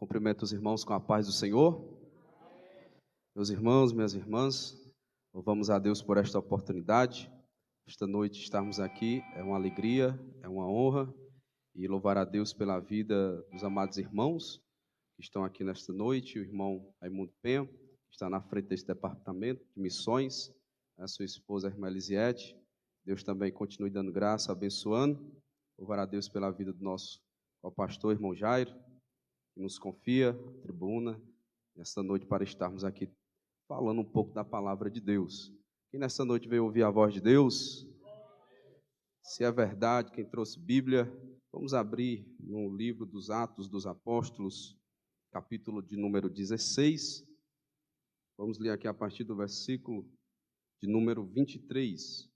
Cumprimento os irmãos com a paz do Senhor. Meus irmãos, minhas irmãs, louvamos a Deus por esta oportunidade. Esta noite estarmos aqui é uma alegria, é uma honra, e louvar a Deus pela vida dos amados irmãos que estão aqui nesta noite. O irmão Raimundo Penha, que está na frente deste departamento de missões, a sua esposa, a irmã Elisiete. Deus também continue dando graça, abençoando. Louvar a Deus pela vida do nosso pastor, irmão Jairo, que nos confia a tribuna, nesta noite, para estarmos aqui falando um pouco da palavra de Deus. Quem nessa noite veio ouvir a voz de Deus? Se é verdade, quem trouxe Bíblia, vamos abrir no livro dos Atos dos Apóstolos, capítulo de número 16. Vamos ler aqui a partir do versículo de número 23.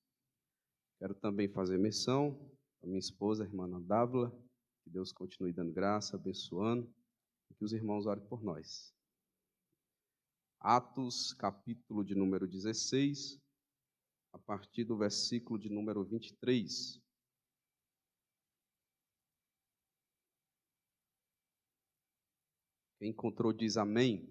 Quero também fazer menção à minha esposa, a irmã Ana Dávila, que Deus continue dando graça, abençoando, e que os irmãos orem por nós. Atos, capítulo de número 16, a partir do versículo de número 23. Quem encontrou diz amém.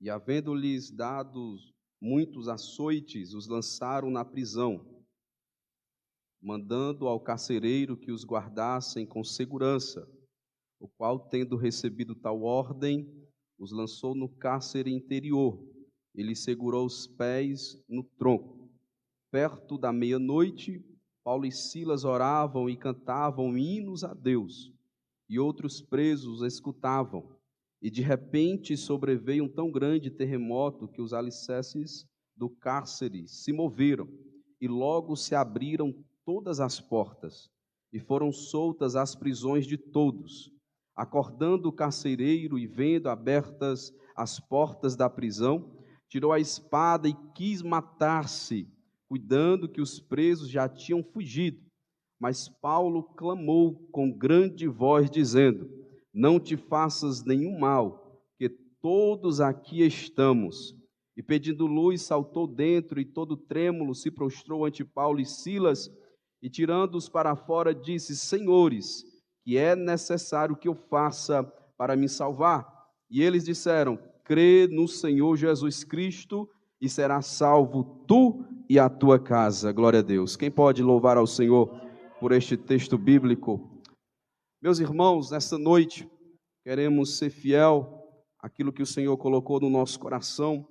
E havendo-lhes dado muitos açoites, os lançaram na prisão, mandando ao carcereiro que os guardassem com segurança, o qual, tendo recebido tal ordem, os lançou no cárcere interior e lhes segurou os pés no tronco. Perto da meia-noite, Paulo e Silas oravam e cantavam hinos a Deus, e outros presos escutavam. E de repente sobreveio um tão grande terremoto que os alicerces do cárcere se moveram, e logo se abriram todas as portas, e foram soltas as prisões de todos. Acordando o carcereiro e vendo abertas as portas da prisão, tirou a espada e quis matar-se, cuidando que os presos já tinham fugido. Mas Paulo clamou com grande voz, dizendo: não te faças nenhum mal, que todos aqui estamos. E pedindo luz, saltou dentro, e todo trêmulo se prostrou ante Paulo e Silas, e tirando-os para fora, disse: senhores, que é necessário que eu faça para me salvar? E eles disseram: crê no Senhor Jesus Cristo, e serás salvo tu e a tua casa. Glória a Deus. Quem pode louvar ao Senhor por este texto bíblico? Meus irmãos, nesta noite, queremos ser fiel àquilo que o Senhor colocou no nosso coração,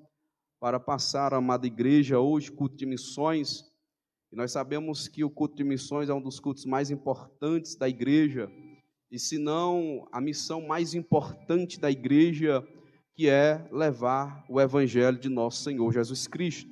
para passar a amada igreja hoje, culto de missões. E nós sabemos que o culto de missões é um dos cultos mais importantes da igreja, e se não a missão mais importante da igreja, que é levar o evangelho de nosso Senhor Jesus Cristo.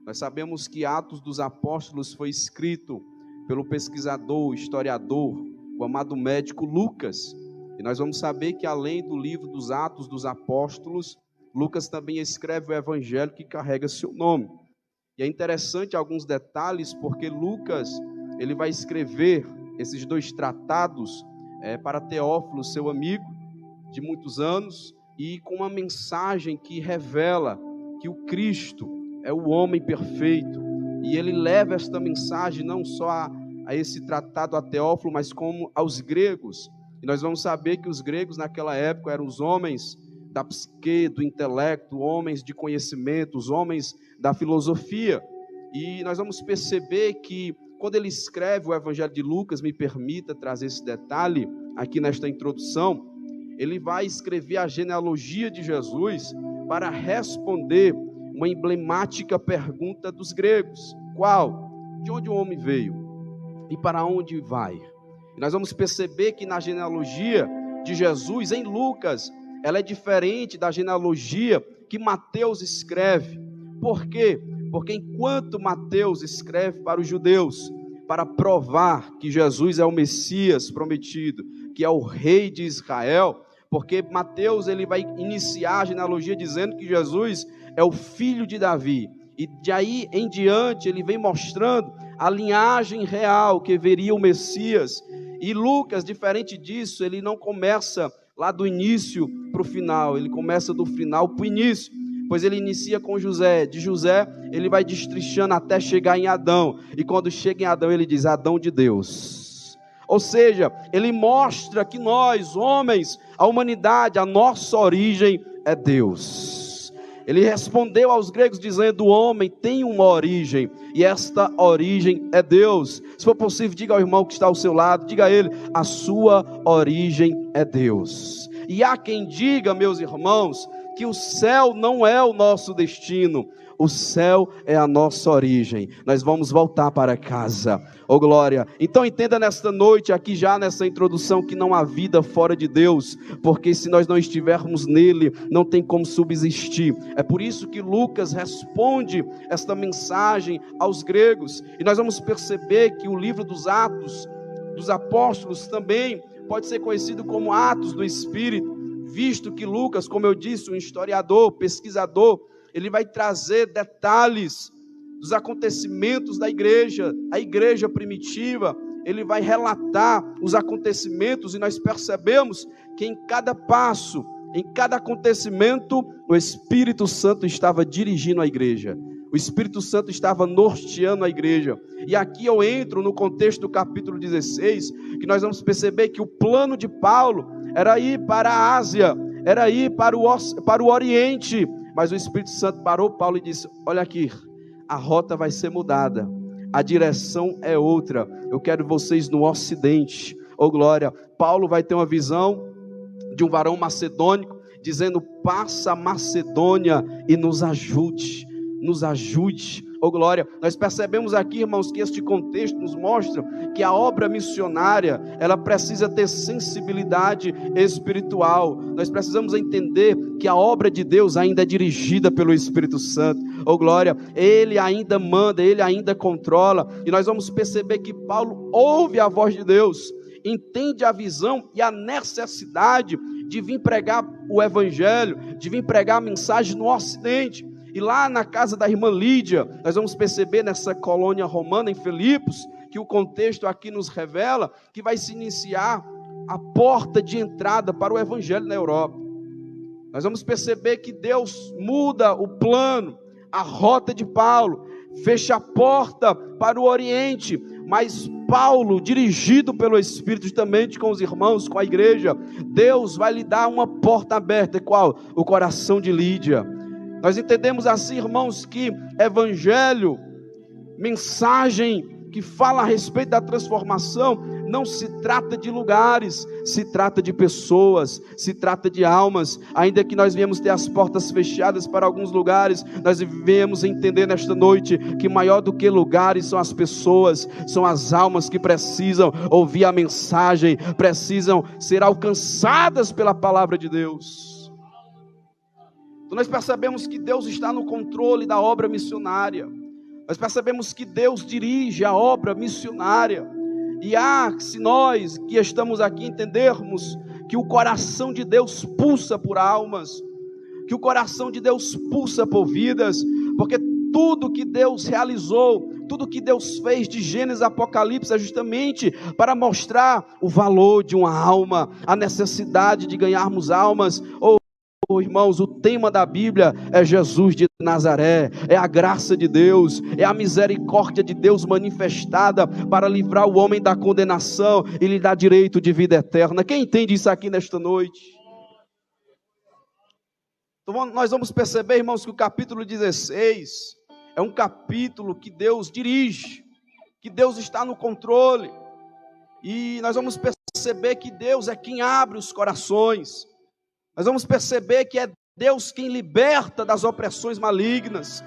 Nós sabemos que Atos dos Apóstolos foi escrito pelo pesquisador, historiador, o amado médico Lucas, e nós vamos saber que além do livro dos Atos dos Apóstolos, Lucas também escreve o evangelho que carrega seu nome. E é interessante alguns detalhes, porque Lucas, ele vai escrever esses dois tratados para Teófilo, seu amigo de muitos anos, e com uma mensagem que revela que o Cristo é o homem perfeito, e ele leva esta mensagem não só a esse tratado a Teófilo, mas como aos gregos. E nós vamos saber que os gregos naquela época eram os homens da psique, do intelecto, homens de conhecimento, os homens da filosofia. E nós vamos perceber que quando ele escreve o Evangelho de Lucas, me permita trazer esse detalhe aqui nesta introdução, ele vai escrever a genealogia de Jesus para responder uma emblemática pergunta dos gregos: qual? De onde o homem veio? E para onde vai? E nós vamos perceber que na genealogia de Jesus, em Lucas, ela é diferente da genealogia que Mateus escreve. Por quê? Porque enquanto Mateus escreve para os judeus, para provar que Jesus é o Messias prometido, que é o rei de Israel, porque Mateus ele vai iniciar a genealogia dizendo que Jesus é o filho de Davi, e de aí em diante ele vem mostrando a linhagem real que veria o Messias. E Lucas, diferente disso, ele não começa lá do início para o final, ele começa do final para o início, pois ele inicia com José, de José ele vai destrinchando até chegar em Adão, e quando chega em Adão ele diz: Adão de Deus. Ou seja, ele mostra que nós, homens, a humanidade, a nossa origem é Deus. Ele respondeu aos gregos dizendo: o homem tem uma origem, e esta origem é Deus. Se for possível, diga ao irmão que está ao seu lado, diga a ele: a sua origem é Deus. E há quem diga, meus irmãos, que o céu não é o nosso destino, o céu é a nossa origem. Nós vamos voltar para casa. Oh glória! Então entenda nesta noite, aqui já nessa introdução, que não há vida fora de Deus, porque se nós não estivermos nele, não tem como subsistir. É por isso que Lucas responde esta mensagem aos gregos, e nós vamos perceber que o livro dos Atos dos Apóstolos também pode ser conhecido como Atos do Espírito, visto que Lucas, como eu disse, um historiador, pesquisador, ele vai trazer detalhes dos acontecimentos da igreja, a igreja primitiva. Ele vai relatar os acontecimentos, e nós percebemos que em cada passo, em cada acontecimento, o Espírito Santo estava dirigindo a igreja, o Espírito Santo estava norteando a igreja. E aqui eu entro no contexto do capítulo 16, que nós vamos perceber que o plano de Paulo era ir para a Ásia, era ir para o Oriente, mas o Espírito Santo parou Paulo e disse: olha aqui, a rota vai ser mudada, a direção é outra, eu quero vocês no Ocidente. Oh glória! Paulo vai ter uma visão de um varão macedônico, dizendo: passa a Macedônia e nos ajude, oh glória! Nós percebemos aqui, irmãos, que este contexto nos mostra que a obra missionária, ela precisa ter sensibilidade espiritual. Nós precisamos entender que a obra de Deus ainda é dirigida pelo Espírito Santo, oh glória! Ele ainda manda, ele ainda controla, e nós vamos perceber que Paulo ouve a voz de Deus, entende a visão e a necessidade de vir pregar o evangelho, de vir pregar a mensagem no Ocidente. E lá na casa da irmã Lídia, nós vamos perceber nessa colônia romana em Filipos, que o contexto aqui nos revela que vai se iniciar a porta de entrada para o evangelho na Europa. Nós vamos perceber que Deus muda o plano, a rota de Paulo, fecha a porta para o Oriente, mas Paulo, dirigido pelo Espírito, justamente com os irmãos, com a igreja, Deus vai lhe dar uma porta aberta. Qual? O coração de Lídia. Nós entendemos assim, irmãos, que evangelho, mensagem que fala a respeito da transformação, não se trata de lugares, se trata de pessoas, se trata de almas. Ainda que nós viemos ter as portas fechadas para alguns lugares, nós viemos entender nesta noite que maior do que lugares são as pessoas, são as almas que precisam ouvir a mensagem, precisam ser alcançadas pela palavra de Deus. Então nós percebemos que Deus está no controle da obra missionária. Nós percebemos que Deus dirige a obra missionária. E se nós que estamos aqui entendermos que o coração de Deus pulsa por almas, que o coração de Deus pulsa por vidas, porque tudo que Deus realizou, tudo que Deus fez de Gênesis a Apocalipse é justamente para mostrar o valor de uma alma, a necessidade de ganharmos almas. Irmãos, o tema da Bíblia é Jesus de Nazaré, é a graça de Deus, é a misericórdia de Deus manifestada para livrar o homem da condenação e lhe dar direito de vida eterna. Quem entende isso aqui nesta noite? Então nós vamos perceber, irmãos, que o capítulo 16 é um capítulo que Deus dirige, que Deus está no controle, e nós vamos perceber que Deus é quem abre os corações. Nós vamos perceber que é Deus quem liberta das opressões malignas.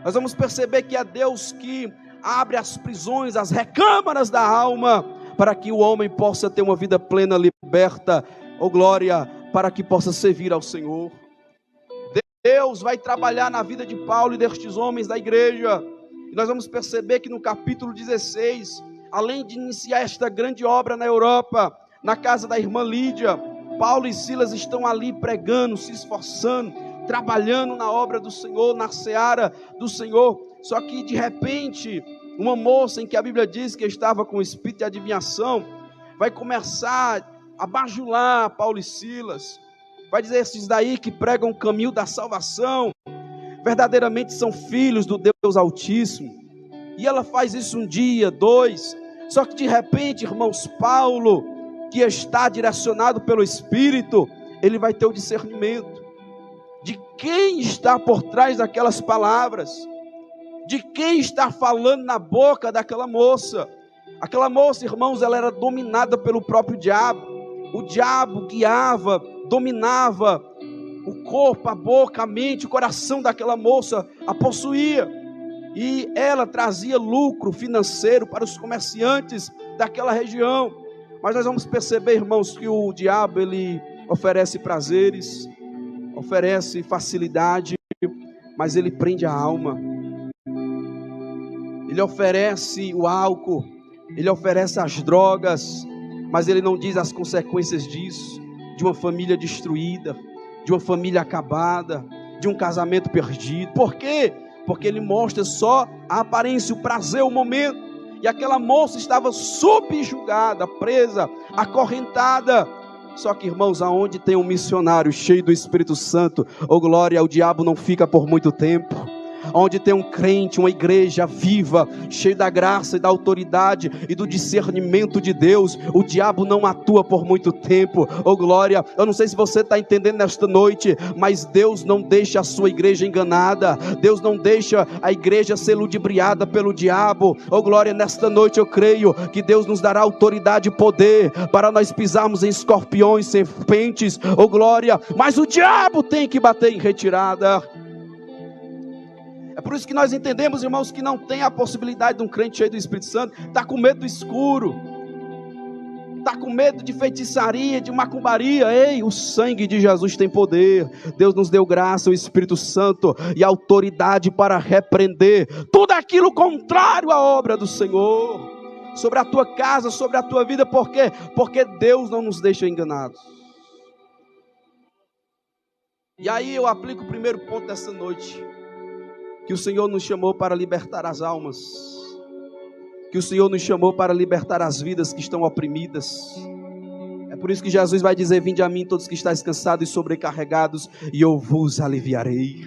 Nós vamos perceber que é Deus que abre as prisões, as recâmaras da alma, para que o homem possa ter uma vida plena, liberta, oh glória, para que possa servir ao Senhor. Deus vai trabalhar na vida de Paulo e destes homens da igreja. E nós vamos perceber que no capítulo 16, além de iniciar esta grande obra na Europa, na casa da irmã Lídia, Paulo e Silas estão ali pregando, se esforçando, trabalhando na obra do Senhor, na seara do Senhor. Só que de repente, uma moça em que a Bíblia diz que estava com espírito de adivinhação, vai começar a bajular Paulo e Silas, vai dizer: esses daí que pregam o caminho da salvação, verdadeiramente são filhos do Deus Altíssimo. E ela faz isso um dia, dois, Só que de repente, irmãos, Paulo, que está direcionado pelo Espírito, ele vai ter o discernimento de quem está por trás daquelas palavras, de quem está falando na boca daquela moça. Aquela moça, irmãos, ela era dominada pelo próprio diabo. O diabo guiava, dominava o corpo, a boca, a mente, o coração daquela moça, a possuía. E ela trazia lucro financeiro para os comerciantes daquela região. Mas nós vamos perceber, irmãos, que o diabo, ele oferece prazeres, oferece facilidade, mas ele prende a alma. Ele oferece o álcool, ele oferece as drogas, mas ele não diz as consequências disso, de uma família destruída, de uma família acabada, de um casamento perdido. Por quê? Porque ele mostra só a aparência, o prazer, o momento. E aquela moça estava subjugada, presa, acorrentada. Só que, irmãos, aonde tem um missionário cheio do Espírito Santo, oh glória, o diabo não fica por muito tempo. Onde tem um crente, uma igreja viva, cheia da graça e da autoridade e do discernimento de Deus, o diabo não atua por muito tempo. Oh glória, eu não sei se você está entendendo nesta noite, mas Deus não deixa a sua igreja enganada. Deus não deixa a igreja ser ludibriada pelo diabo. Oh glória, nesta noite eu creio que Deus nos dará autoridade e poder para nós pisarmos em escorpiões, serpentes. Oh glória, mas o diabo tem que bater em retirada. É por isso que nós entendemos, irmãos, que não tem a possibilidade de um crente cheio do Espírito Santo estar com medo do escuro, estar com medo de feitiçaria, de macumbaria. Ei, o sangue de Jesus tem poder. Deus nos deu graça, o Espírito Santo e autoridade para repreender tudo aquilo contrário à obra do Senhor, sobre a tua casa, sobre a tua vida. Por quê? Porque Deus não nos deixa enganados. E aí eu aplico o primeiro ponto dessa noite, que o Senhor nos chamou para libertar as almas, que o Senhor nos chamou para libertar as vidas que estão oprimidas. É por isso que Jesus vai dizer: vinde a mim todos que estáis cansados e sobrecarregados, e eu vos aliviarei.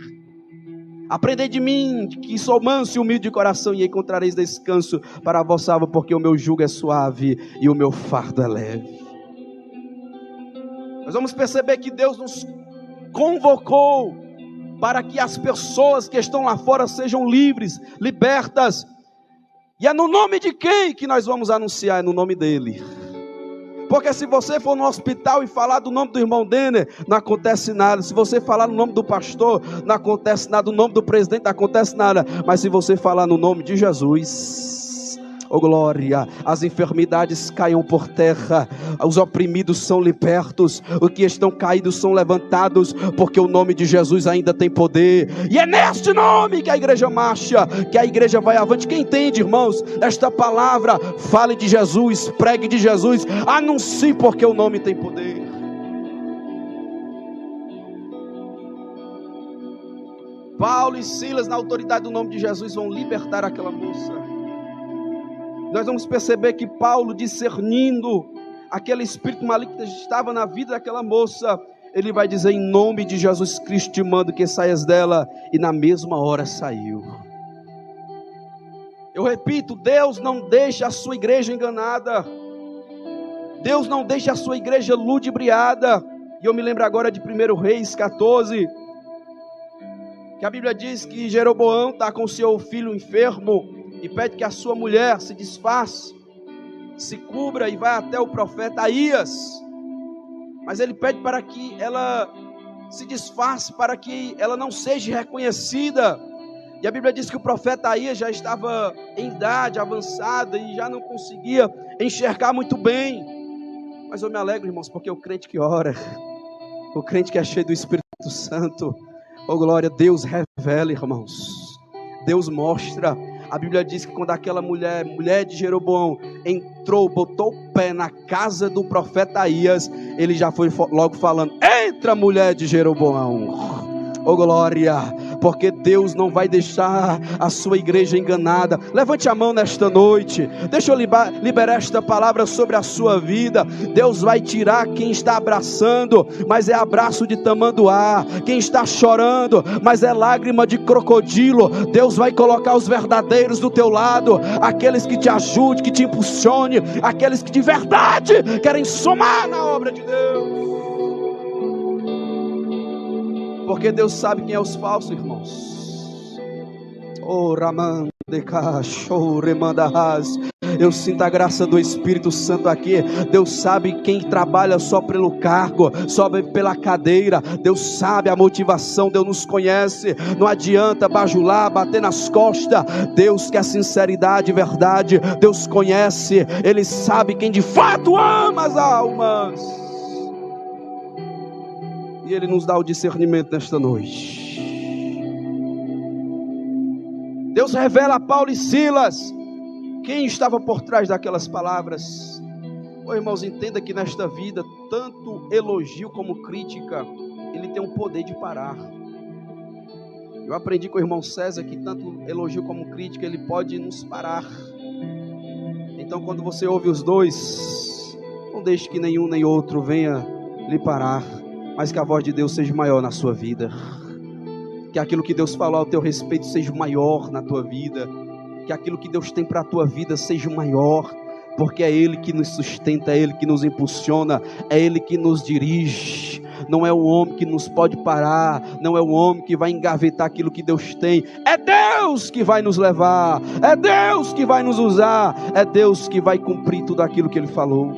Aprendei de mim, que sou manso e humilde de coração, e encontrareis descanso para a vossa alma, porque o meu jugo é suave e o meu fardo é leve. Nós vamos perceber que Deus nos convocou para que as pessoas que estão lá fora sejam livres, libertas. E é no nome de quem que nós vamos anunciar? É no nome dele. Porque se você for no hospital e falar do nome do irmão Denner, não acontece nada. Se você falar no nome do pastor, não acontece nada. No nome do presidente, não acontece nada. Mas se você falar no nome de Jesus, oh glória, as enfermidades caiam por terra, os oprimidos são libertos, os que estão caídos são levantados, porque o nome de Jesus ainda tem poder. E é neste nome que a igreja marcha, que a igreja vai avante. Quem entende, irmãos, esta palavra, fale de Jesus, pregue de Jesus, anuncie, porque o nome tem poder. Paulo e Silas, na autoridade do nome de Jesus, vão libertar aquela moça. Nós vamos perceber que Paulo, discernindo aquele espírito maligno que estava na vida daquela moça, ele vai dizer: em nome de Jesus Cristo te mando que saias dela. E na mesma hora saiu. Eu repito, Deus não deixa a sua igreja enganada. Deus não deixa a sua igreja ludibriada. E eu me lembro agora de 1 Reis 14, que a Bíblia diz que Jeroboão está com seu filho enfermo e pede que a sua mulher se disfarce, se cubra e vá até o profeta Aías. Mas ele pede para que ela se disfarce, para que ela não seja reconhecida. E a Bíblia diz que o profeta Aías já estava em idade avançada e já não conseguia enxergar muito bem. Mas eu me alegro, irmãos, porque o crente que ora, o crente que é cheio do Espírito Santo, oh glória, Deus revela, irmãos, Deus mostra. A Bíblia diz que quando aquela mulher de Jeroboão, entrou, botou o pé na casa do profeta Aías, ele já foi logo falando: entra, mulher de Jeroboão. Oh glória, porque Deus não vai deixar a sua igreja enganada. Levante a mão nesta noite, deixa eu liberar esta palavra sobre a sua vida. Deus vai tirar quem está abraçando, mas é abraço de tamanduá, quem está chorando, mas é lágrima de crocodilo. Deus vai colocar os verdadeiros do teu lado, aqueles que te ajudem, que te impulsione, aqueles que de verdade querem somar na obra de Deus, porque Deus sabe quem é os falsos, irmãos. Oh, Raman de Cachorro, Remandarás. Eu sinto a graça do Espírito Santo aqui. Deus sabe quem trabalha só pelo cargo, só pela cadeira. Deus sabe a motivação, Deus nos conhece. Não adianta bajular, bater nas costas. Deus quer sinceridade e verdade. Deus conhece, Ele sabe quem de fato ama as almas. E Ele nos dá o discernimento nesta noite. Deus revela a Paulo e Silas quem estava por trás daquelas palavras. Oh, irmãos, entenda que nesta vida, tanto elogio como crítica, ele tem o poder de parar. Eu aprendi com o irmão César que tanto elogio como crítica, ele pode nos parar. Então, quando você ouve os dois, não deixe que nenhum nem outro venha lhe parar, mas que a voz de Deus seja maior na sua vida. Que aquilo que Deus falou ao teu respeito seja maior na tua vida. Que aquilo que Deus tem para a tua vida seja maior. Porque é Ele que nos sustenta, é Ele que nos impulsiona, é Ele que nos dirige. Não é o homem que nos pode parar, não é o homem que vai engavetar aquilo que Deus tem. É Deus que vai nos levar, é Deus que vai nos usar, é Deus que vai cumprir tudo aquilo que Ele falou.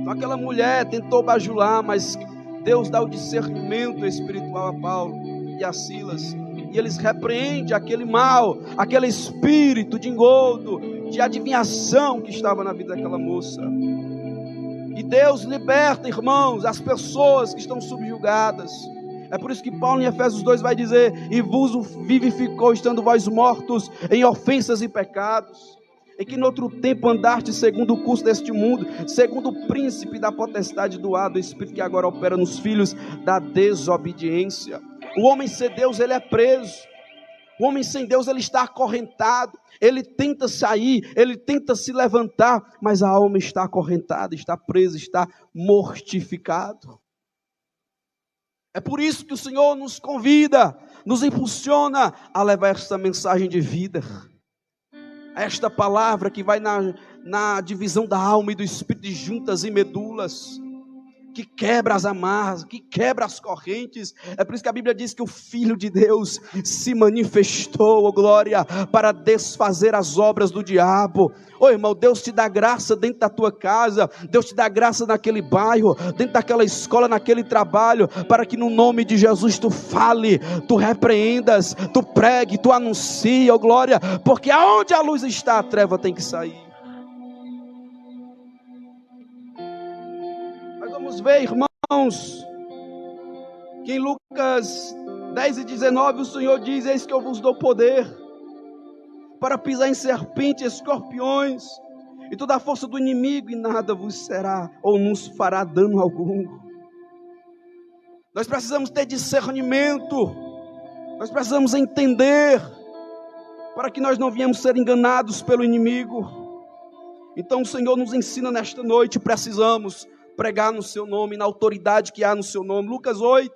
Então aquela mulher tentou bajular, mas Deus dá o discernimento espiritual a Paulo e a Silas, e eles repreendem aquele mal, aquele espírito de engodo, de adivinhação que estava na vida daquela moça. E Deus liberta, irmãos, as pessoas que estão subjugadas. É por isso que Paulo em Efésios 2 vai dizer: e vos vivificou, estando vós mortos em ofensas e pecados, em que no outro tempo andaste segundo o curso deste mundo, segundo o príncipe da potestade do ar, do espírito que agora opera nos filhos da desobediência. O homem sem Deus, ele é preso. O homem sem Deus, ele está acorrentado. Ele tenta sair, ele tenta se levantar, mas a alma está acorrentada, está presa, está mortificado. É por isso que o Senhor nos convida, nos impulsiona a levar esta mensagem de vida. Esta palavra que vai na divisão da alma e do espírito, de juntas e medulas, que quebra as amarras, que quebra as correntes. É por isso que a Bíblia diz que o Filho de Deus se manifestou, oh glória, para desfazer as obras do diabo. Oh irmão, Deus te dá graça dentro da tua casa, Deus te dá graça naquele bairro, dentro daquela escola, naquele trabalho, para que no nome de Jesus tu fale, tu repreendas, tu pregue, tu anuncie, oh glória, porque aonde a luz está, a treva tem que sair. Vamos ver, irmãos, que em Lucas 10:19 o Senhor diz: eis que eu vos dou poder para pisar em serpentes, escorpiões e toda a força do inimigo, e nada vos será ou nos fará dano algum. Nós precisamos ter discernimento, nós precisamos entender, para que nós não venhamos ser enganados pelo inimigo. Então o Senhor nos ensina nesta noite: precisamos pregar no seu nome, na autoridade que há no seu nome. Lucas 8,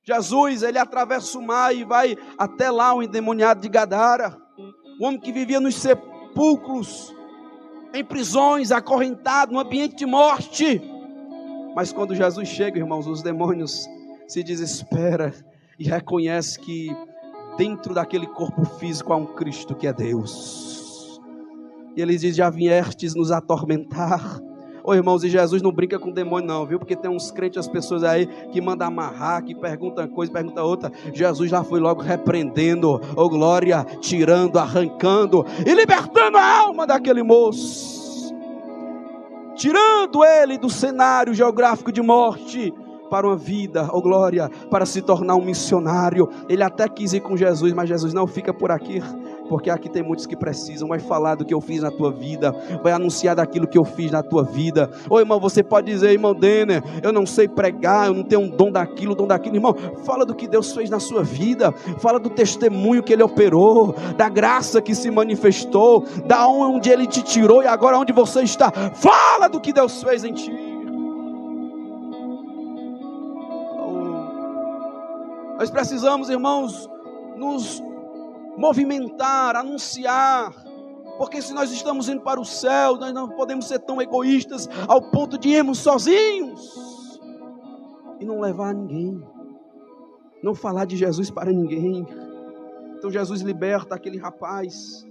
Jesus, ele atravessa o mar e vai até lá o endemoniado de Gadara, o homem que vivia nos sepulcros, em prisões, acorrentado, no ambiente de morte. Mas quando Jesus chega, irmãos, os demônios se desesperam e reconhecem que dentro daquele corpo físico há um Cristo que é Deus. E ele diz: já viestes nos atormentar. Ô irmãos, e Jesus não brinca com o demônio não, viu? Porque tem uns crentes, as pessoas aí que mandam amarrar, que perguntam uma coisa, perguntam outra. Jesus já foi logo repreendendo, ô glória, tirando, arrancando e libertando a alma daquele moço, tirando ele do cenário geográfico de morte para uma vida, ô glória, para se tornar um missionário. Ele até quis ir com Jesus, mas Jesus: não, fica por aqui. porque aqui tem muitos que precisam. Vai falar do que eu fiz na tua vida, vai anunciar daquilo que eu fiz na tua vida. Ô irmão, você pode dizer: irmão Denner, eu não sei pregar, eu não tenho um dom daquilo. Irmão, fala do que Deus fez na sua vida, fala do testemunho que Ele operou, da graça que se manifestou, da onde Ele te tirou e agora onde você está. Fala do que Deus fez em ti. Nós precisamos, irmãos, nos movimentar, anunciar, porque se nós estamos indo para o céu, nós não podemos ser tão egoístas ao ponto de irmos sozinhos e não levar ninguém, não falar de Jesus para ninguém. Então Jesus liberta aquele rapaz,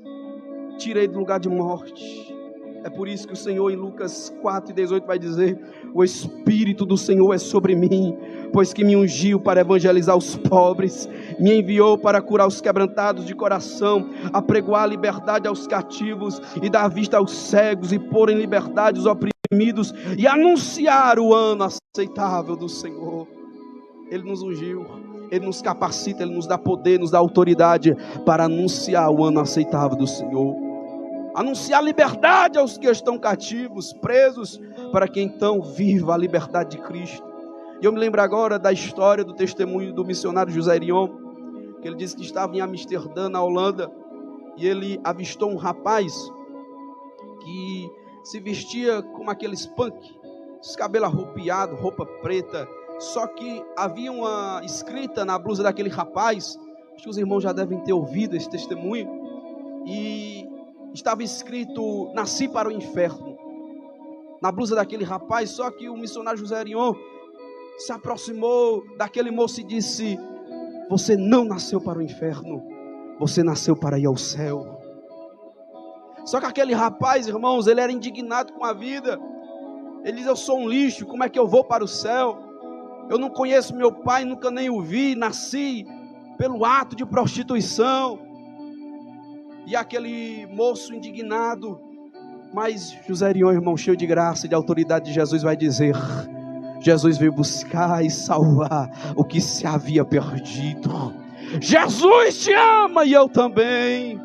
tira ele do lugar de morte. É por isso que o Senhor em Lucas 4:18 vai dizer: o Espírito do Senhor é sobre mim, pois que me ungiu para evangelizar os pobres, me enviou para curar os quebrantados de coração, apregoar a liberdade aos cativos e dar vista aos cegos, e pôr em liberdade os oprimidos, e anunciar o ano aceitável do Senhor. Ele nos ungiu, Ele nos capacita, Ele nos dá poder, nos dá autoridade para anunciar o ano aceitável do Senhor. Anunciar liberdade aos que estão cativos, presos, para que então viva a liberdade de Cristo. E eu me lembro agora da história do testemunho do missionário José Erion, que ele disse que estava em Amsterdã, na Holanda, e ele avistou um rapaz que se vestia como aqueles punk, os cabelos arrupiados, roupa preta, só que havia uma escrita na blusa daquele rapaz, acho que os irmãos já devem ter ouvido esse testemunho, e estava escrito: nasci para o inferno, na blusa daquele rapaz. Só que o missionário José Erion se aproximou daquele moço e disse: você não nasceu para o inferno, você nasceu para ir ao céu. Só que aquele rapaz, irmãos, ele era indignado com a vida. Ele diz: eu sou um lixo, como é que eu vou para o céu? Eu não conheço meu pai, nunca nem o vi, nasci pelo ato de prostituição. E aquele moço indignado, mas José Erion, irmão, cheio de graça e de autoridade de Jesus, vai dizer: Jesus veio buscar e salvar o que se havia perdido. Jesus te ama e eu também.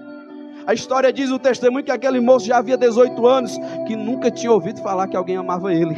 A história diz, o testemunho, que aquele moço já havia 18 anos, que nunca tinha ouvido falar que alguém amava ele,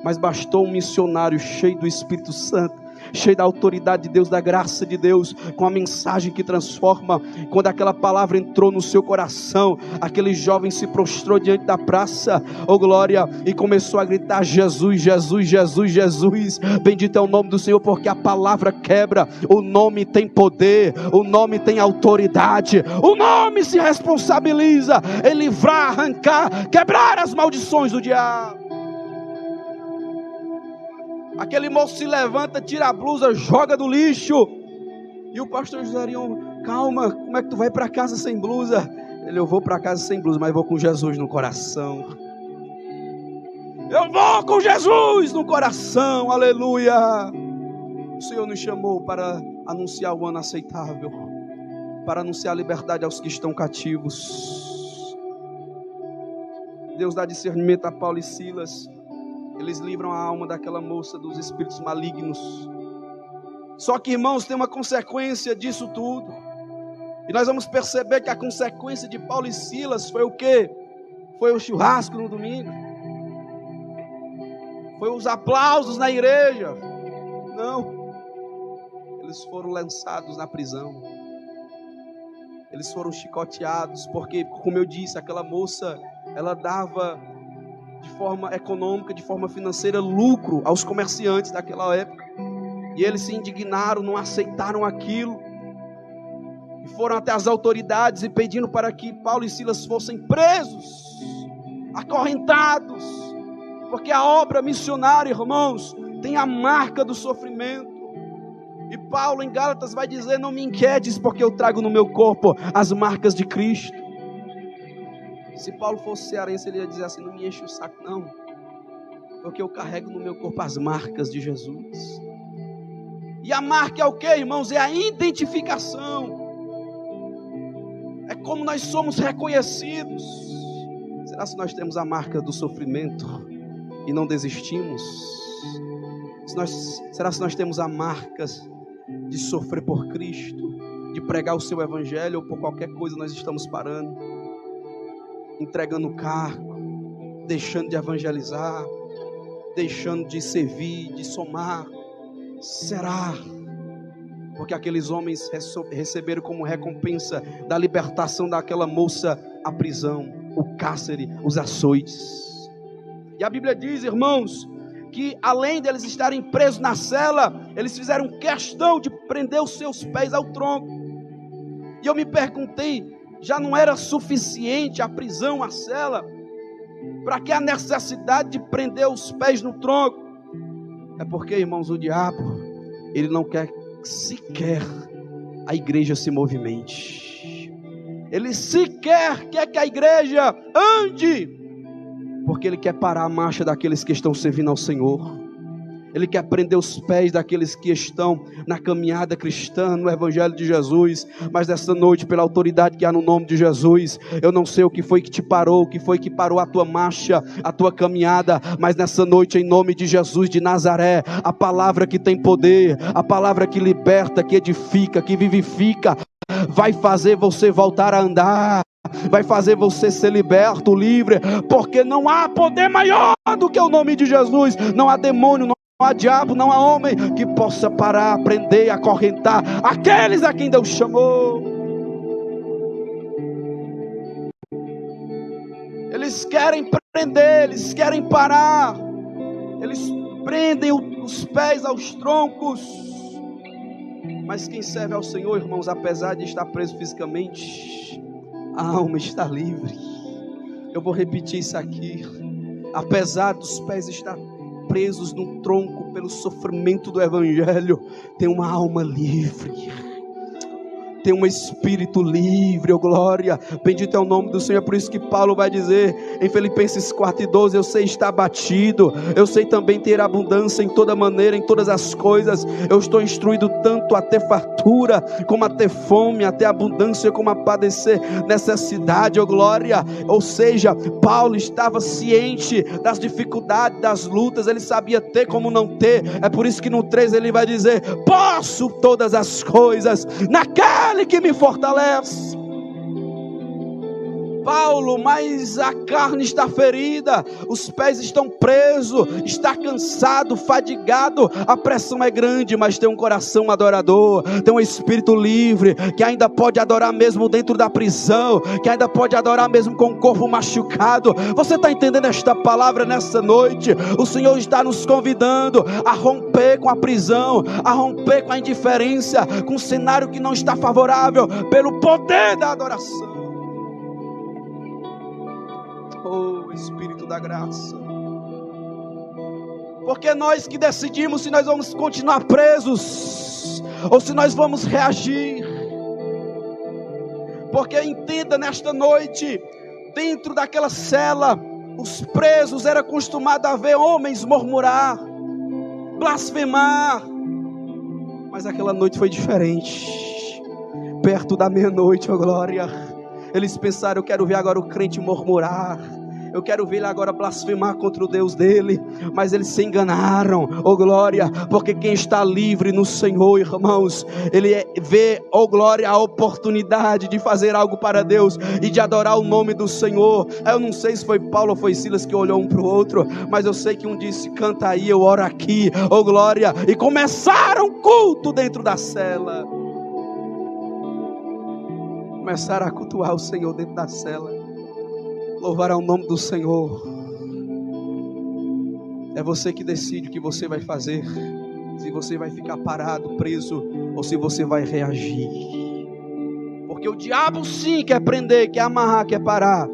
mas bastou um missionário cheio do Espírito Santo, cheio da autoridade de Deus, da graça de Deus, com a mensagem que transforma. Quando aquela palavra entrou no seu coração, aquele jovem se prostrou diante da praça, oh glória, e começou a gritar: Jesus, Jesus, Jesus, Jesus, bendito é o nome do Senhor, porque a palavra quebra, o nome tem poder, o nome tem autoridade, o nome se responsabiliza em livrar, arrancar, quebrar as maldições do diabo. Aquele moço se levanta, tira a blusa, joga no lixo. E o pastor José Erion: calma, como é que tu vai para casa sem blusa? Ele: eu vou para casa sem blusa, mas vou com Jesus no coração. Eu vou com Jesus no coração, aleluia. O Senhor nos chamou para anunciar o ano aceitável, para anunciar a liberdade aos que estão cativos. Deus dá discernimento a Paulo e Silas. Eles livram a alma daquela moça dos espíritos malignos. Só que, irmãos, tem uma consequência disso tudo. E nós vamos perceber que a consequência de Paulo e Silas foi o quê? Foi o churrasco no domingo? Foi os aplausos na igreja? Não. Eles foram lançados na prisão. Eles foram chicoteados, porque, como eu disse, aquela moça, ela dava de forma econômica, de forma financeira, lucro aos comerciantes daquela época. E eles se indignaram, não aceitaram aquilo, e foram até as autoridades e pedindo para que Paulo e Silas fossem presos, acorrentados, porque a obra missionária, irmãos, tem a marca do sofrimento. E Paulo em Gálatas vai dizer: não me inquietes, porque eu trago no meu corpo as marcas de Cristo. Se Paulo fosse cearense, ele ia dizer assim: não me enche o saco não, porque eu carrego no meu corpo as marcas de Jesus. E a marca é o que, irmãos? É a identificação. É como nós somos reconhecidos. Será se nós temos a marca do sofrimento e não desistimos? Será se nós temos a marca de sofrer por Cristo de pregar o seu evangelho, ou por qualquer coisa nós estamos parando, entregando o cargo, deixando de evangelizar, deixando de servir, de somar? Será? Porque aqueles homens receberam como recompensa da libertação daquela moça a prisão, o cárcere, os açoites. E a Bíblia diz, irmãos, que além deles estarem presos na cela, eles fizeram questão de prender os seus pés ao tronco. E eu me perguntei, já não era suficiente a prisão, a cela? Para que a necessidade de prender os pés no tronco? É porque, irmãos, o diabo, ele não quer sequer a igreja se movimente. Ele sequer quer que a igreja ande, porque ele quer parar a marcha daqueles que estão servindo ao Senhor. Ele quer prender os pés daqueles que estão na caminhada cristã, no Evangelho de Jesus. Mas nessa noite, pela autoridade que há no nome de Jesus, eu não sei o que foi que te parou, o que foi que parou a tua marcha, a tua caminhada. Mas nessa noite, em nome de Jesus de Nazaré, a palavra que tem poder, a palavra que liberta, que edifica, que vivifica, vai fazer você voltar a andar, vai fazer você ser liberto, livre, porque não há poder maior do que o nome de Jesus. Não há demônio, não há diabo, não há homem que possa parar, prender, acorrentar aqueles a quem Deus chamou. Eles querem prender, eles querem parar, eles prendem os pés aos troncos. Mas quem serve ao Senhor, irmãos, apesar de estar preso fisicamente, a alma está livre. Eu vou repetir isso aqui. Apesar dos pés estar presos no tronco pelo sofrimento do Evangelho, tem uma alma livre, tem um espírito livre, oh glória, bendito é o nome do Senhor. É por isso que Paulo vai dizer em Filipenses 4:12, eu sei estar abatido, eu sei também ter abundância em toda maneira, em todas as coisas, eu estou instruído tanto a ter fartura, como a ter fome, a ter abundância, como a padecer necessidade, oh glória. Ou seja, Paulo estava ciente das dificuldades, das lutas, ele sabia ter como não ter. É por isso que no 3 ele vai dizer, posso todas as coisas naquele que me fortalece. Paulo, mas a carne está ferida, os pés estão presos, está cansado, fadigado, a pressão é grande, mas tem um coração adorador, tem um espírito livre, que ainda pode adorar mesmo dentro da prisão, que ainda pode adorar mesmo com o corpo machucado. Você está entendendo esta palavra nessa noite? O Senhor está nos convidando a romper com a prisão, a romper com a indiferença, com um cenário que não está favorável, pelo poder da adoração. Oh, Espírito da graça. Porque nós que decidimos se nós vamos continuar presos ou se nós vamos reagir. Porque entenda nesta noite, dentro daquela cela, os presos era acostumado a ver homens murmurar, blasfemar. Mas aquela noite foi diferente. Perto da meia-noite, oh glória, eles pensaram, eu quero ver agora o crente murmurar, eu quero ver ele agora blasfemar contra o Deus dele. Mas eles se enganaram, oh glória, porque quem está livre no Senhor, irmãos, ele vê, oh glória, a oportunidade de fazer algo para Deus e de adorar o nome do Senhor. Eu não sei se foi Paulo ou foi Silas que olhou um para o outro, mas eu sei que um disse, canta aí, eu oro aqui, oh glória, e começaram o culto dentro da cela. Começaram a cultuar o Senhor dentro da cela, louvar ao nome do Senhor. É você que decide o que você vai fazer, se você vai ficar parado, preso, ou se você vai reagir. Porque o diabo sim quer prender, quer amarrar, quer parar,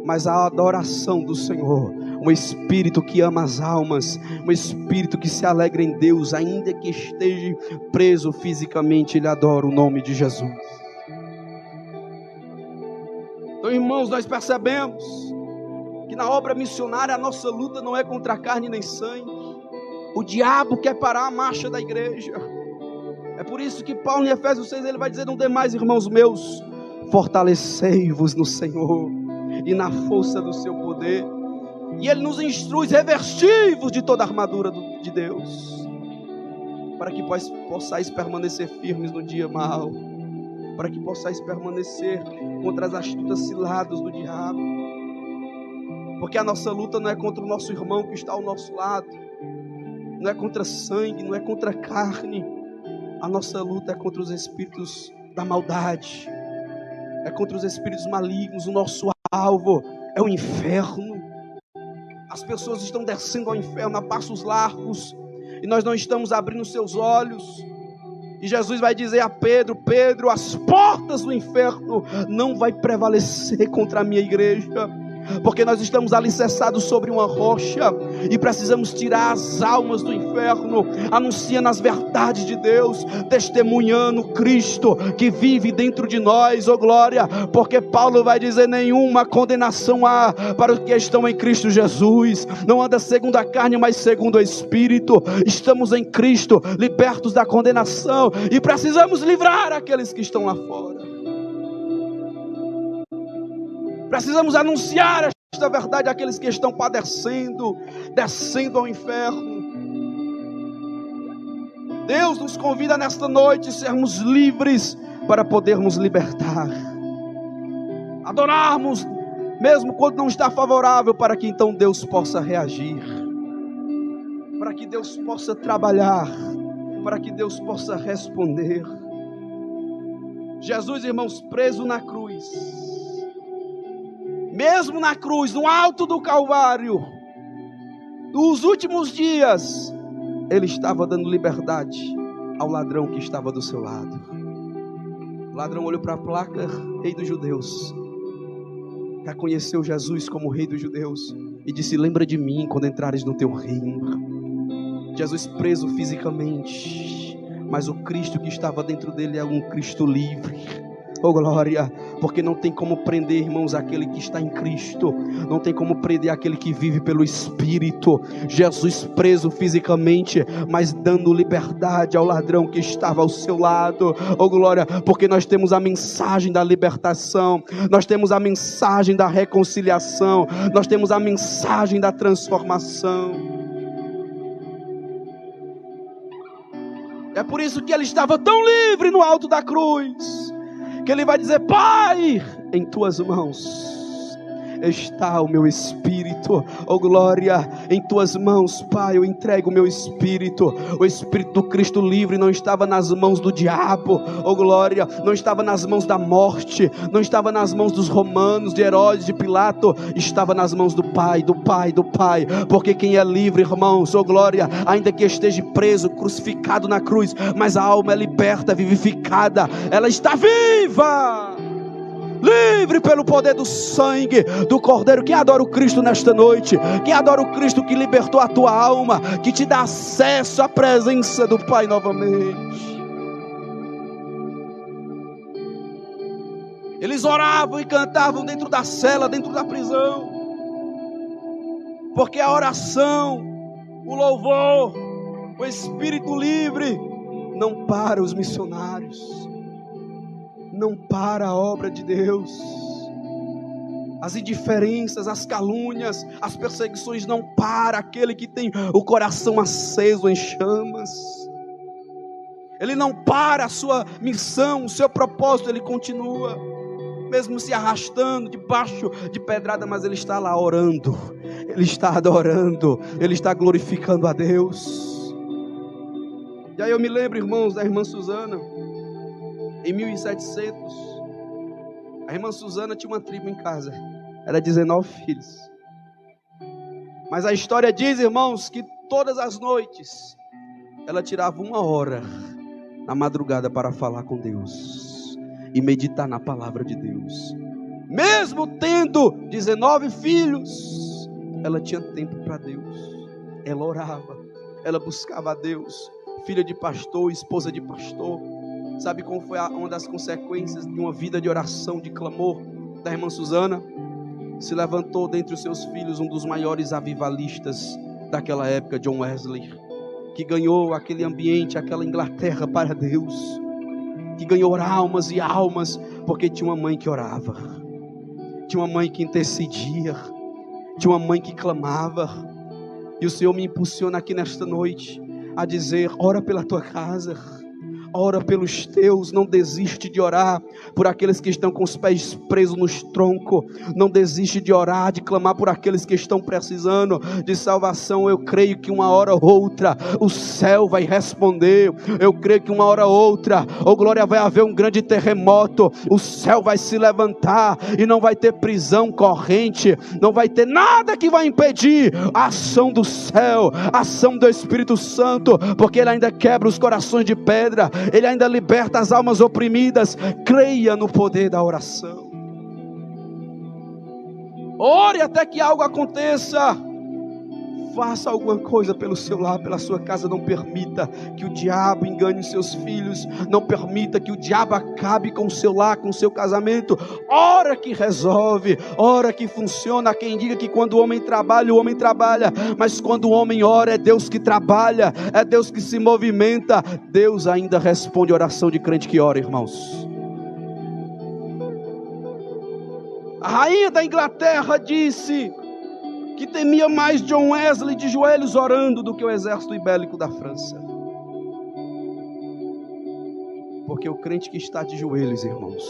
mas a adoração do Senhor, um espírito que ama as almas, um espírito que se alegra em Deus, ainda que esteja preso fisicamente, ele adora o nome de Jesus. Então, irmãos, nós percebemos que na obra missionária a nossa luta não é contra a carne nem sangue. O diabo quer parar a marcha da igreja. É por isso que Paulo em Efésios 6 ele vai dizer, não demais, irmãos meus, fortalecei-vos no Senhor e na força do seu poder. E ele nos instrui, revesti-vos de toda a armadura de Deus, para que possais permanecer firmes no dia mau. para que possais permanecer contra as astutas ciladas do diabo. Porque a nossa luta não é contra o nosso irmão que está ao nosso lado, não é contra sangue, não é contra carne. A nossa luta é contra os espíritos da maldade, é contra os espíritos malignos. O nosso alvo é o inferno. As pessoas estão descendo ao inferno a passos largos, e nós não estamos abrindo seus olhos. E Jesus vai dizer a Pedro: Pedro, as portas do inferno não vai prevalecer contra a minha igreja, porque nós estamos alicerçados sobre uma rocha, e precisamos tirar as almas do inferno, anunciando as verdades de Deus, testemunhando Cristo que vive dentro de nós, oh glória, porque Paulo vai dizer: nenhuma condenação há para os que estão em Cristo Jesus, não anda segundo a carne, mas segundo o Espírito. Estamos em Cristo, libertos da condenação, e precisamos livrar aqueles que estão lá fora. Precisamos anunciar esta verdade àqueles que estão padecendo, descendo ao inferno. Deus nos convida nesta noite a sermos livres para podermos libertar. Adorarmos, mesmo quando não está favorável, para que então Deus possa reagir. Para que Deus possa trabalhar. Para que Deus possa responder. Jesus, irmãos, preso na cruz. Mesmo na cruz, no alto do Calvário, nos últimos dias, Ele estava dando liberdade ao ladrão que estava do seu lado. O ladrão olhou para a placa: Rei dos Judeus. Reconheceu Jesus como Rei dos Judeus e disse: lembra de mim quando entrares no teu reino. Jesus preso fisicamente, mas o Cristo que estava dentro dele é um Cristo livre. Oh glória, porque não tem como prender, irmãos, aquele que está em Cristo, não tem como prender aquele que vive pelo Espírito. Jesus preso fisicamente, mas dando liberdade ao ladrão que estava ao seu lado. Oh glória, porque nós temos a mensagem da libertação, nós temos a mensagem da reconciliação, nós temos a mensagem da transformação. É por isso que ele estava tão livre no alto da cruz, que ele vai dizer: Pai, em tuas mãos está o meu espírito. Oh glória, em tuas mãos, Pai, eu entrego o meu espírito. O espírito do Cristo livre não estava nas mãos do diabo. Oh glória, não estava nas mãos da morte, não estava nas mãos dos romanos, de Herodes, de Pilato. Estava nas mãos do Pai, do Pai, do Pai. Porque quem é livre, irmãos, oh glória, ainda que esteja preso, crucificado na cruz, mas a alma é liberta, vivificada, ela está viva, livre pelo poder do sangue do Cordeiro. Quem adora o Cristo nesta noite? Quem adora o Cristo que libertou a tua alma, que te dá acesso à presença do Pai novamente? Eles oravam e cantavam dentro da cela, dentro da prisão, porque a oração, o louvor, o espírito livre não para os missionários, não para a obra de Deus. As indiferenças, as calúnias, as perseguições não para aquele que tem o coração aceso em chamas. Ele não para a sua missão, o seu propósito, ele continua, mesmo se arrastando debaixo de pedrada, mas ele está lá orando, ele está adorando, ele está glorificando a Deus. E aí eu me lembro, irmãos, da irmã Susana. Em 1700, a irmã Susana tinha uma tribo em casa, era 19 filhos. Mas a história diz, irmãos, que todas as noites ela tirava 1 hora na madrugada para falar com Deus e meditar na palavra de Deus. Mesmo tendo 19 filhos, ela tinha tempo para Deus. Ela orava, ela buscava a Deus. Filha de pastor, esposa de pastor. Sabe qual foi uma das consequências de uma vida de oração, de clamor da irmã Susana? Se levantou dentre os seus filhos um dos maiores avivalistas daquela época, John Wesley, que ganhou aquele ambiente, aquela Inglaterra para Deus, que ganhou almas e almas, porque tinha uma mãe que orava, tinha uma mãe que intercedia, tinha uma mãe que clamava. E o Senhor me impulsiona aqui nesta noite a dizer: ora pela tua casa, Ora pelos teus, não desiste de orar por aqueles que estão com os pés presos nos troncos. Não desiste de orar, de clamar por aqueles que estão precisando de salvação. Eu creio que uma hora ou outra o céu vai responder. Eu creio que uma hora ou outra, glória, vai haver um grande terremoto. O céu vai se levantar e não vai ter prisão corrente, não vai ter nada que vai impedir a ação do céu, a ação do Espírito Santo, porque Ele ainda quebra os corações de pedra, Ele ainda liberta as almas oprimidas. Creia no poder da oração. Ore até que algo aconteça. Faça alguma coisa pelo seu lar, pela sua casa. Não permita que o diabo engane os seus filhos. Não permita que o diabo acabe com o seu lar, com o seu casamento. Ora que resolve, ora que funciona. Há quem diga que quando o homem trabalha, o homem trabalha. Mas quando o homem ora, é Deus que trabalha, é Deus que se movimenta. Deus ainda responde oração de crente que ora, irmãos. A rainha da Inglaterra disse que temia mais John Wesley de joelhos orando do que o exército ibérico da França. Porque o crente que está de joelhos, irmãos,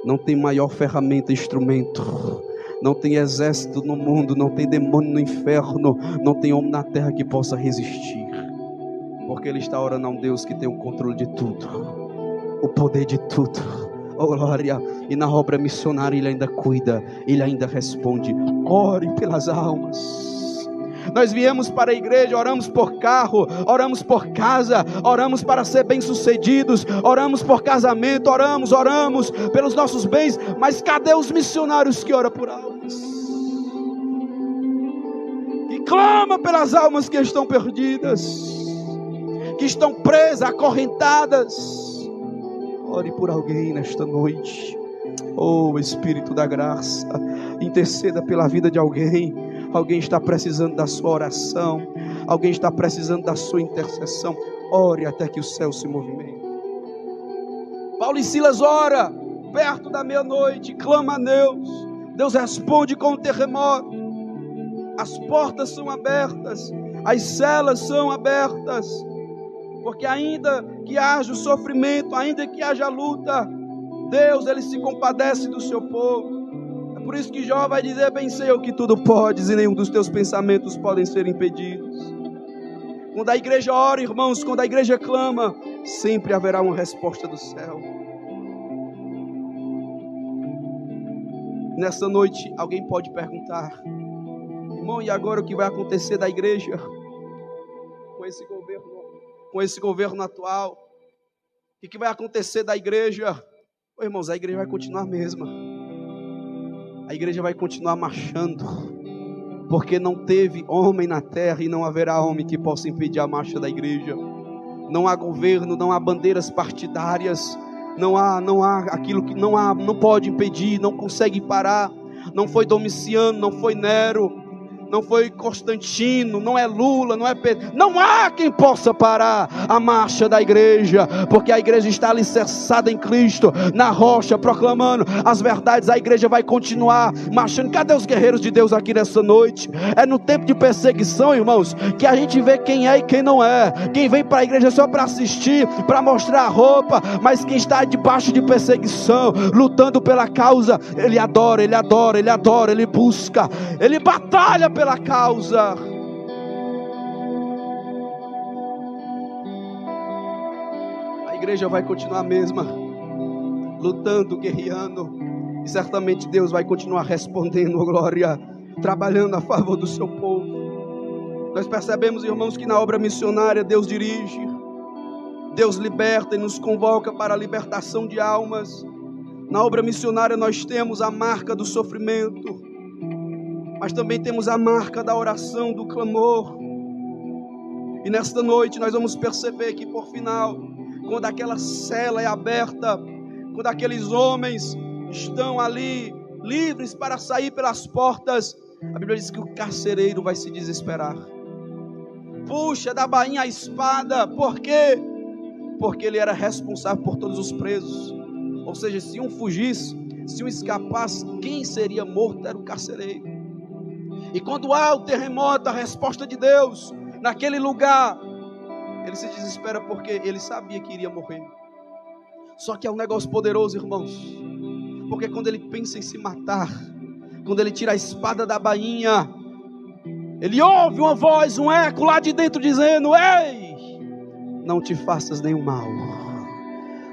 não tem maior ferramenta, instrumento, não tem exército no mundo, não tem demônio no inferno, não tem homem na terra que possa resistir. Porque ele está orando a um Deus que tem o controle de tudo, o poder de tudo. Oh glória, e na obra missionária Ele ainda cuida, Ele ainda responde. Ore pelas almas. Nós viemos para a igreja, oramos por carro, oramos por casa, oramos para ser bem-sucedidos, oramos por casamento, oramos pelos nossos bens, mas cadê os missionários que oram por almas? Que clama pelas almas que estão perdidas, que estão presas, acorrentadas. Ore por alguém nesta noite. Oh Espírito da graça, interceda pela vida de alguém. Alguém está precisando da sua oração, alguém está precisando da sua intercessão. Ore até que o céu se movimente. Paulo e Silas ora perto da meia-noite, clama a Deus. Deus responde com um terremoto. As portas são abertas, as celas são abertas. Porque ainda que haja o sofrimento, ainda que haja luta, Deus, Ele se compadece do seu povo. É por isso que Jó vai dizer: bem sei eu que tudo podes, e nenhum dos teus pensamentos podem ser impedidos. Quando a igreja ora, irmãos, quando a igreja clama, sempre haverá uma resposta do céu. Nessa noite, alguém pode perguntar: irmão, e agora o que vai acontecer da igreja com esse governo atual? O que vai acontecer da igreja? Oh, irmãos, a igreja vai continuar a mesma. A igreja vai continuar marchando, porque não teve homem na terra e não haverá homem que possa impedir a marcha da igreja. Não há governo, não há bandeiras partidárias, não há aquilo que não pode impedir, não consegue parar. Não foi Domiciano, não foi Nero, não foi Constantino, não é Lula, não é Pedro. Não há quem possa parar a marcha da igreja, porque a igreja está alicerçada em Cristo, na rocha, proclamando as verdades. A igreja vai continuar marchando. Cadê os guerreiros de Deus aqui nessa noite? É no tempo de perseguição, irmãos, que a gente vê quem é e quem não é. Quem vem para a igreja só para assistir, para mostrar a roupa, mas quem está debaixo de perseguição, lutando pela causa, ele adora, ele busca, ele batalha pela causa. A igreja vai continuar a mesma, lutando, guerreando, e certamente Deus vai continuar respondendo, glória, trabalhando a favor do seu povo. Nós percebemos, irmãos, que na obra missionária Deus dirige, Deus liberta e nos convoca para a libertação de almas. Na obra missionária nós temos a marca do sofrimento, mas também temos a marca da oração, do clamor. E nesta noite nós vamos perceber que por final, quando aquela cela é aberta, quando aqueles homens estão ali livres para sair pelas portas, a Bíblia diz que o carcereiro vai se desesperar. Puxa da bainha a espada. Por quê? Porque ele era responsável por todos os presos. Ou seja, se um fugisse, se um escapasse, quem seria morto era o carcereiro. E quando há o terremoto, a resposta de Deus naquele lugar, Ele se desespera porque ele sabia que iria morrer. Só que é um negócio poderoso, irmãos. Porque quando ele pensa em se matar, quando ele tira a espada da bainha, ele ouve uma voz, um eco lá de dentro dizendo: ei, não te faças nenhum mal,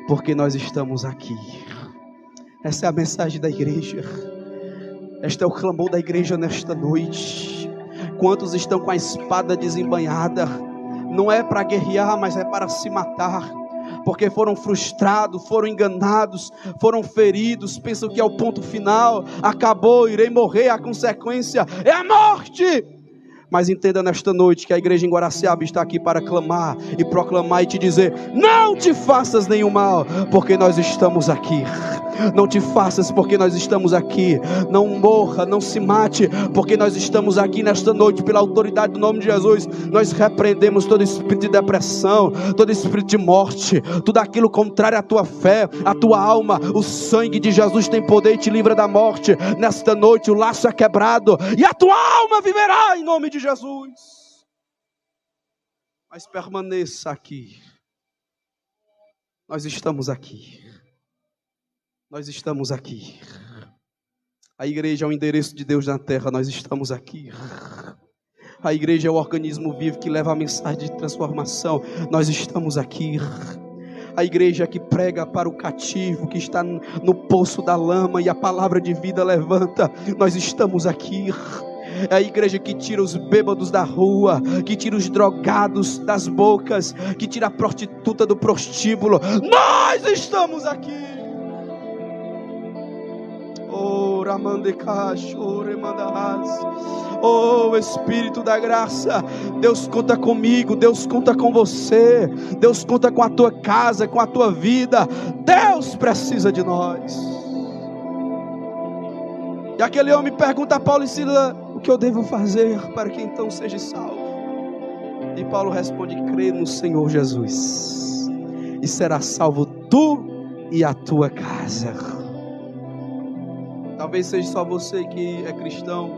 porque nós estamos aqui. Essa é a mensagem da igreja. Este é o clamor da igreja nesta noite. Quantos estão com a espada desembainhada? Não é para guerrear, mas é para se matar. Porque foram frustrados, foram enganados, foram feridos, pensam que é o ponto final, acabou, irei morrer, a consequência é a morte. Mas entenda nesta noite que a igreja em Guaraciaba está aqui para clamar e proclamar e te dizer: não te faças nenhum mal, porque nós estamos aqui. Não te faças, porque nós estamos aqui. Não morra, não se mate, porque nós estamos aqui nesta noite. Pela autoridade do nome de Jesus, nós repreendemos todo espírito de depressão, todo espírito de morte, tudo aquilo contrário à tua fé, à tua alma. O sangue de Jesus tem poder e te livra da morte. Nesta noite o laço é quebrado e a tua alma viverá em nome de Jesus. Mas permaneça aqui. Nós estamos aqui. Nós estamos aqui. A igreja é o endereço de Deus na terra. Nós estamos aqui. A igreja é o organismo vivo que leva a mensagem de transformação. Nós estamos aqui. A igreja que prega para o cativo, que está no poço da lama e a palavra de vida levanta. Nós estamos aqui. É a igreja que tira os bêbados da rua, que tira os drogados das bocas, que tira a prostituta do prostíbulo. Nós estamos aqui. Oh, oh, Espírito da graça, Deus conta comigo, Deus conta com você, Deus conta com a tua casa, com a tua vida. Deus precisa de nós. E aquele homem pergunta a Paulo e Silas: o que eu devo fazer para que então seja salvo? E Paulo responde: crê no Senhor Jesus, e será salvo tu e a tua casa. Talvez seja só você que é cristão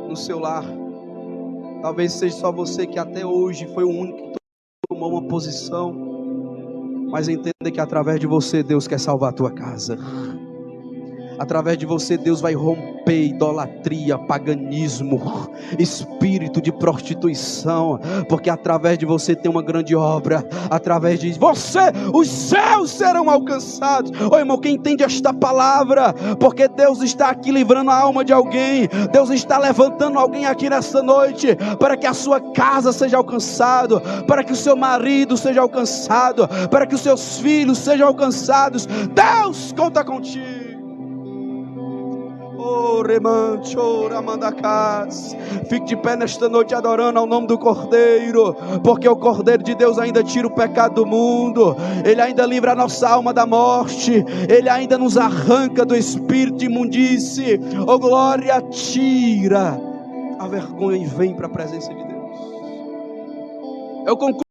no seu lar. Talvez seja só você que até hoje foi o único que tomou uma posição. Mas entenda que através de você Deus quer salvar a tua casa. Através de você Deus vai romper idolatria, paganismo, espírito de prostituição, porque através de você tem uma grande obra. Através de você os céus serão alcançados. Ô irmão, quem entende esta palavra? Porque Deus está aqui livrando a alma de alguém. Deus está levantando alguém aqui nesta noite, para que a sua casa seja alcançado, para que o seu marido seja alcançado, para que os seus filhos sejam alcançados. Deus conta contigo. Oh, remante, oh, ramandacás. Fique de pé nesta noite adorando ao nome do Cordeiro, porque o Cordeiro de Deus ainda tira o pecado do mundo. Ele ainda livra a nossa alma da morte. Ele ainda nos arranca do espírito de imundície. Oh glória, tira a vergonha e vem para a presença de Deus. Eu concluo.